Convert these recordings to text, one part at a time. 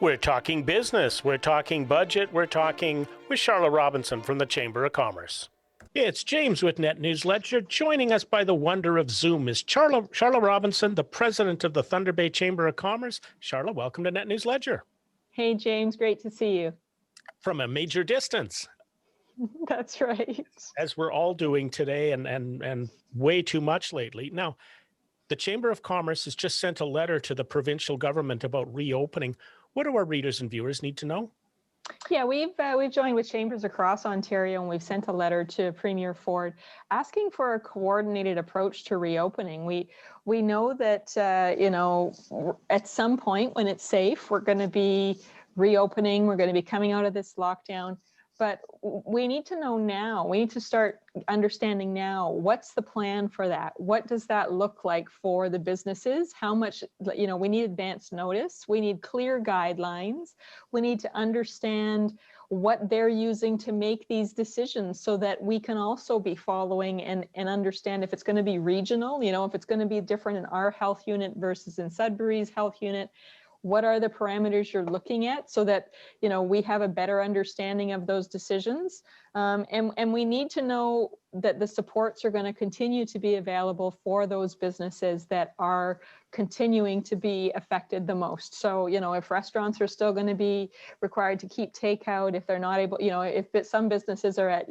We're talking business, we're talking budget, we're talking with Charla Robinson from the Chamber of Commerce. It's James with NetNewsLedger. Joining us by the wonder of Zoom is Charla Robinson, the president of the Thunder Bay Chamber of Commerce. Charla, welcome to NetNewsLedger. Hey, James, great to see you. From a major distance. That's right. As we're all doing today and way too much lately. Now, the Chamber of Commerce has just sent a letter to the provincial government about reopening. What do our readers and viewers need to know? Yeah, we've joined with chambers across Ontario, and we've sent a letter to Premier Ford asking for a coordinated approach to reopening. We know that at some point when it's safe, we're going to be reopening. We're going to be coming out of this lockdown. But we need to know now, we need to start understanding now, what's the plan for that? What does that look like for the businesses? How much, we need advance notice. We need clear guidelines. We need to understand what they're using to make these decisions so that we can also be following and understand if it's going to be regional, if it's going to be different in our health unit versus in Sudbury's health unit. What are the parameters you're looking at so that, we have a better understanding of those decisions. And we need to know that the supports are going to continue to be available for those businesses that are continuing to be affected the most. So, if restaurants are still going to be required to keep takeout, if they're not able, if some businesses are at,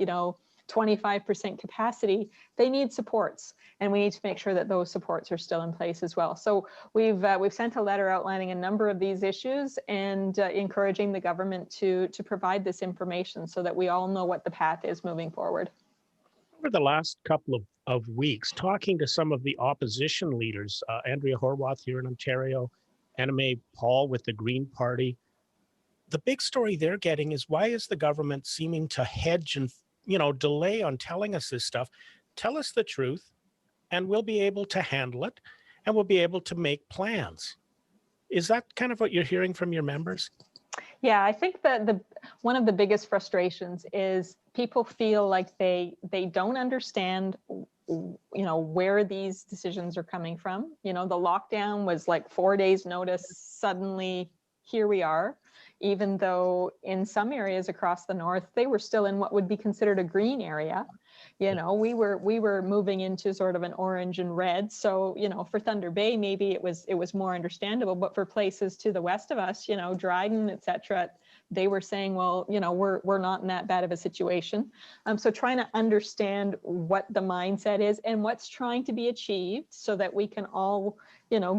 25% capacity, they need supports, and we need to make sure that those supports are still in place as well. So we've sent a letter outlining a number of these issues and encouraging the government to provide this information so that we all know what the path is moving forward. Over the last couple of weeks, talking to some of the opposition leaders, Andrea Horwath here in Ontario, Anna May Paul with the Green Party, the big story they're getting is, why is the government seeming to hedge and delay on telling us this stuff? Tell us the truth and we'll be able to handle it and we'll be able to make plans. Is that kind of what you're hearing from your members? Yeah, I think that one of the biggest frustrations is people feel like they don't understand where these decisions are coming from. The lockdown was like 4 days notice. Suddenly here we are, even though in some areas across the north, they were still in what would be considered a green area. We were moving into sort of an orange and red. So, for Thunder Bay, maybe it was more understandable, but for places to the west of us, Dryden, et cetera, they were saying, well, we're not in that bad of a situation. So trying to understand what the mindset is and what's trying to be achieved so that we can all,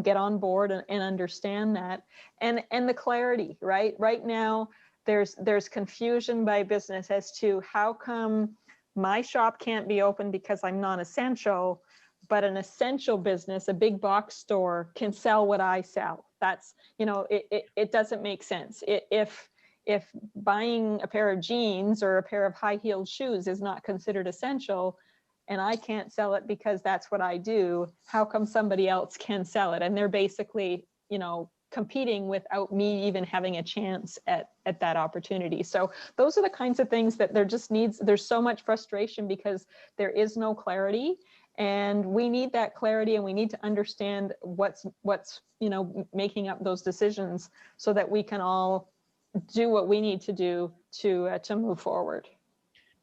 get on board and understand that. And the clarity, right? Right now, there's confusion by business as to how come my shop can't be open because I'm non-essential, but an essential business, a big box store, can sell what I sell. That's, it doesn't make sense. If buying a pair of jeans or a pair of high-heeled shoes is not considered essential, and I can't sell it because that's what I do, how come somebody else can sell it? And they're basically, competing without me even having a chance at that opportunity. So those are the kinds of things that there's so much frustration because there is no clarity, and we need that clarity, and we need to understand what's making up those decisions so that we can all do what we need to do to move forward.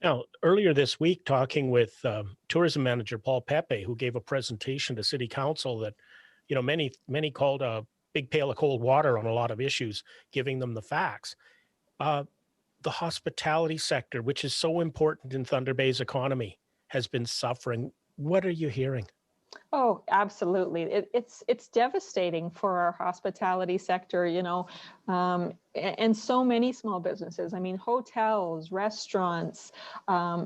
Now, earlier this week, talking with tourism manager Paul Pepe, who gave a presentation to City Council that, many called a big pail of cold water on a lot of issues, giving them the facts. The hospitality sector, which is so important in Thunder Bay's economy, has been suffering. What are you hearing? Oh, absolutely. It's devastating for our hospitality sector, and so many small businesses. I mean, hotels, restaurants,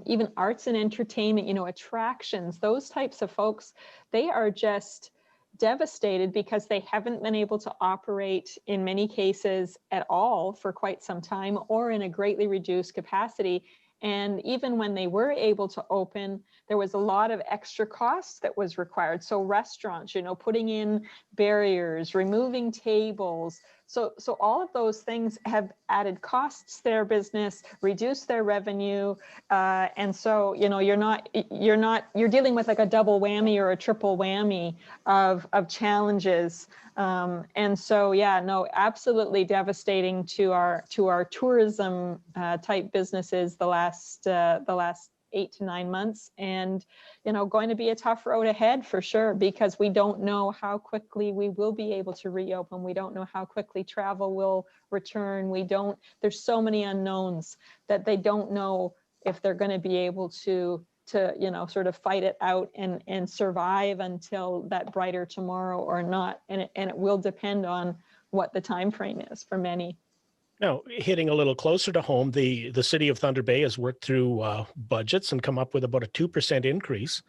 even arts and entertainment, attractions, those types of folks, they are just devastated because they haven't been able to operate in many cases at all for quite some time, or in a greatly reduced capacity. And even when they were able to open, there was a lot of extra costs that was required. So restaurants, putting in barriers, removing tables, So all of those things have added costs to their business, reduced their revenue. And so, you're dealing with like a double whammy or a triple whammy of challenges. And so, yeah, no, absolutely devastating to our tourism type businesses the last 8 to 9 months, and going to be a tough road ahead for sure, because we don't know how quickly we will be able to reopen. We don't know how quickly travel will return. There's so many unknowns that they don't know if they're going to be able to sort of fight it out and survive until that brighter tomorrow or not. And it will depend on what the time frame is for many. Now, hitting a little closer to home, the city of Thunder Bay has worked through budgets and come up with about a 2% increase.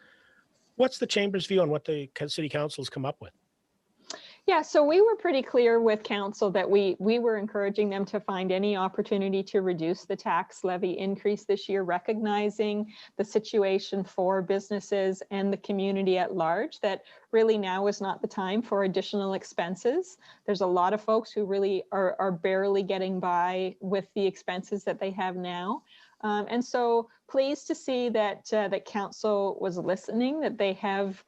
What's the chamber's view on what the city council has come up with? Yeah, so we were pretty clear with council that we were encouraging them to find any opportunity to reduce the tax levy increase this year, recognizing the situation for businesses and the community at large, that really now is not the time for additional expenses. There's a lot of folks who really are barely getting by with the expenses that they have now. And so pleased to see that that council was listening, that they have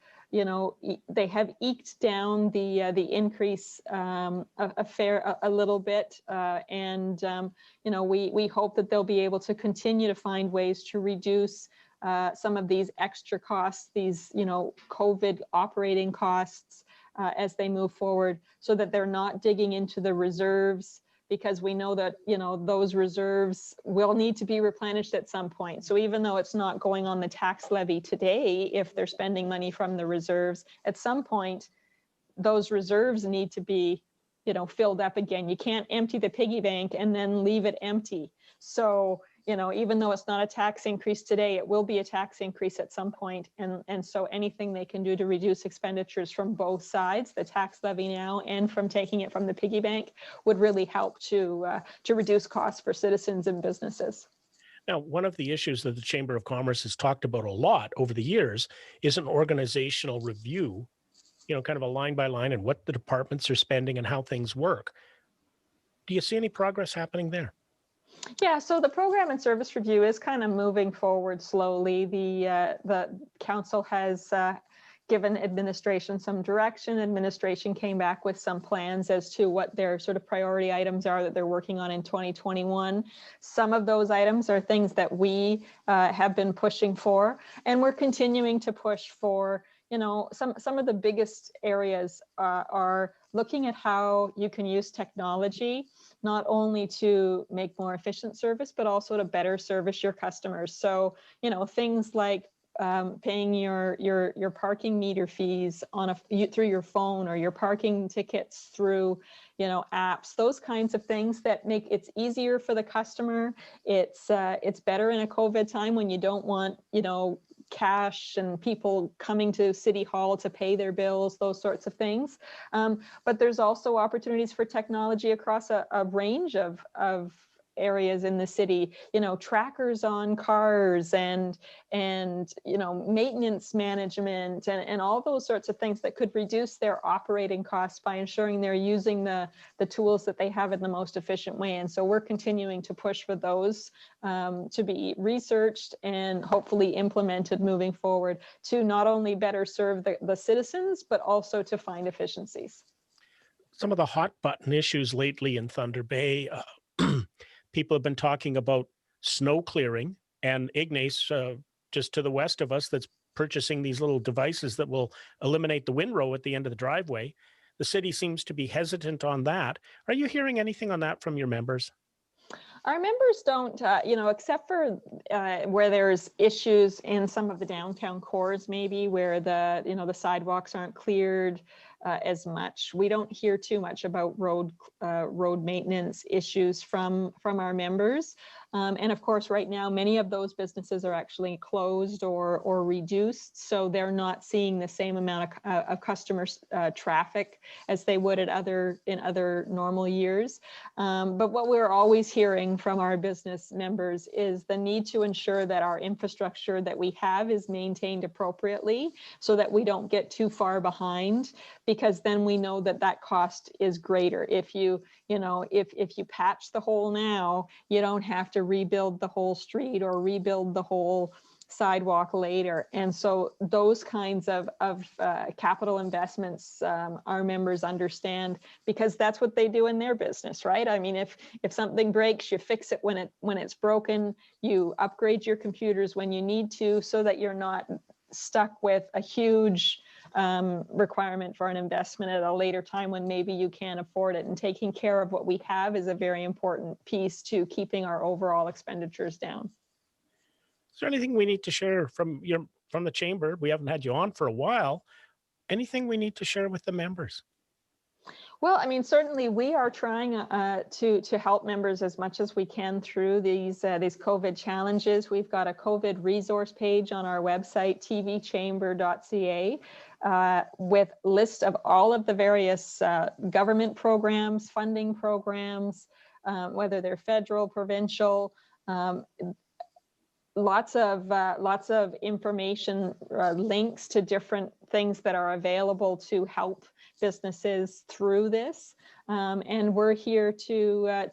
eked down the increase a little bit, and we hope that they'll be able to continue to find ways to reduce some of these extra costs, these COVID operating costs, as they move forward, so that they're not digging into the reserves, because we know that those reserves will need to be replenished at some point. So even though it's not going on the tax levy today, if they're spending money from the reserves, at some point those reserves need to be filled up again. You can't empty the piggy bank and then leave it empty. So even though it's not a tax increase today, it will be a tax increase at some point. And so anything they can do to reduce expenditures from both sides, the tax levy now and from taking it from the piggy bank, would really help to reduce costs for citizens and businesses. Now, one of the issues that the Chamber of Commerce has talked about a lot over the years is an organizational review, kind of a line by line, and what the departments are spending and how things work. Do you see any progress happening there? Yeah, so the program and service review is kind of moving forward slowly. The council has given administration some direction. Administration came back with some plans as to what their sort of priority items are that they're working on in 2021. Some of those items are things that we have been pushing for, and we're continuing to push for. Some of the biggest areas are looking at how you can use technology, not only to make more efficient service, but also to better service your customers. So, things like paying your parking meter fees through your phone, or your parking tickets through, apps, those kinds of things that make it easier for the customer. It's better in a COVID time when you don't want, cash and people coming to City Hall to pay their bills, those sorts of things. But there's also opportunities for technology across a range of areas in the city, trackers on cars and maintenance management and all those sorts of things that could reduce their operating costs by ensuring they're using the tools that they have in the most efficient way. And so we're continuing to push for those to be researched and hopefully implemented moving forward, to not only better serve the citizens, but also to find efficiencies. Some of the hot button issues lately in Thunder Bay, people have been talking about snow clearing, and Ignace, just to the west of us, that's purchasing these little devices that will eliminate the windrow at the end of the driveway. The city seems to be hesitant on that. Are you hearing anything on that from your members? Our members don't, except for where there's issues in some of the downtown cores, maybe where the sidewalks aren't cleared as much. We don't hear too much about road maintenance issues from our members. And of course, right now, many of those businesses are actually closed or reduced, so they're not seeing the same amount of customer traffic as they would in other normal years. But what we're always hearing from our business members is the need to ensure that our infrastructure that we have is maintained appropriately, so that we don't get too far behind, because then we know that cost is greater. If you if you patch the hole now, you don't have to rebuild the whole street or rebuild the whole sidewalk later. And so those kinds of capital investments our members understand, because that's what they do in their business, right? I mean, if something breaks, you fix it when it's broken, you upgrade your computers when you need to, so that you're not stuck with a huge requirement for an investment at a later time when maybe you can't afford it. And taking care of what we have is a very important piece to keeping our overall expenditures down. Is there anything we need to share from the chamber? We haven't had you on for a while. Anything we need to share with the members? Well, I mean, certainly we are trying to help members as much as we can through these COVID challenges. We've got a COVID resource page on our website, tvchamber.ca, with list of all of the various government programs, funding programs, whether they're federal, provincial. Lots of information, links to different things that are available to help businesses through this, and we're here to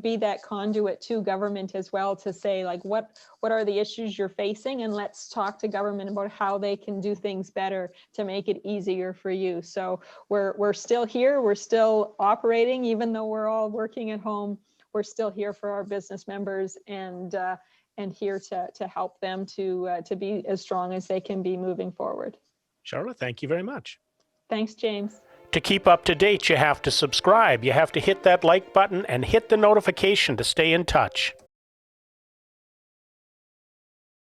be that conduit to government as well, to say, like, what are the issues you're facing, and let's talk to government about how they can do things better to make it easier for you. So we're still here, we're still operating, even though we're all working at home. We're still here for our business members, and here to help them to be as strong as they can be moving forward. Charla, thank you very much. Thanks, James. To keep up to date, you have to subscribe. You have to hit that like button and hit the notification to stay in touch.